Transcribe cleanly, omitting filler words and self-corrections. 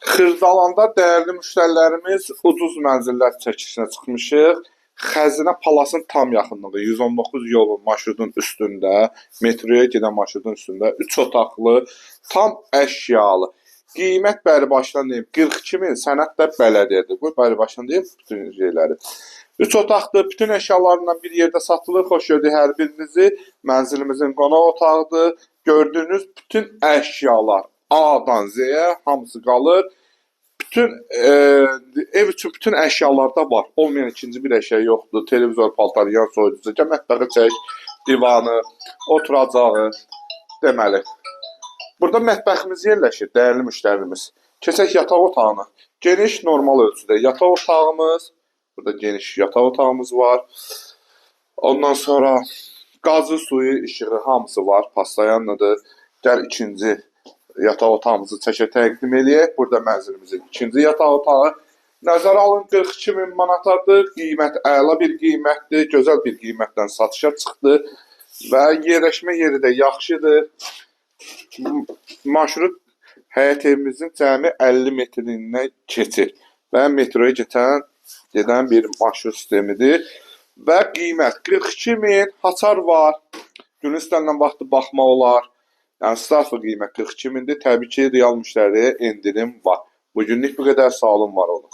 Xırdalanda dəyərli müştərilərimiz ucuz mənzillər çəkilişinə çıxmışıq. Xəzinə Palasın tam yaxınlığı 119 yolu marşrutun üstündə, metroya gedən marşrutun üstündə 3 otaqlı, tam əşyalı. Qiymət bəri başdan deyim 42 min, sənəd də bələdiyyədir. Qoy bəri başdan deyim bütün şeyləri. 3 otaqdır, bütün əşyalarla bir yerdə satılır. Xoş gördük hər birinizi. Mənzilimizin qonaq otağıdır. Gördüyünüz bütün əşyalar A-dan Z-yə hamısı qalır. Bütün ev üçün bütün əşyalarda var. Olmayan ikinci bir əşya yoxdur. Televizor, paltar, yan soyuducu, mətbəxi çək, divanı, oturacağı deməli. Burada mətbəximiz yerləşir, dəyərli müştərimiz. Keçək yataq otağına. Geniş, normal ölçüdə yataq otağımız. Burada geniş yataq otağımız var. Ondan sonra qazı, suyu, işığı hamısı var. Pastayanlıdır. Gəl ikinci yataq otağımızı çəkə təqdim eləyək. Burada mənzilimizin ikinci yataq otağı. Nəzərə alın 42 min manatadır. Qiymət əla bir qiymətdir. Gözəl bir qiymətdən satışa çıxdı. Və yerləşmə yeri də yaxşıdır. Marşrut həyət evimizin cəmi 50 metrindən keçir. Və metroya gedən bir marşrut sistemidir. Və qiymət 42 min, hasar var. Gün istənilən vaxtı baxmaq olar. Yəni sıfır qiymət 42 mindir. Təbii ki, real müştəriyə endirim var. Bugünlük bu qədər, sağ olun, var olun.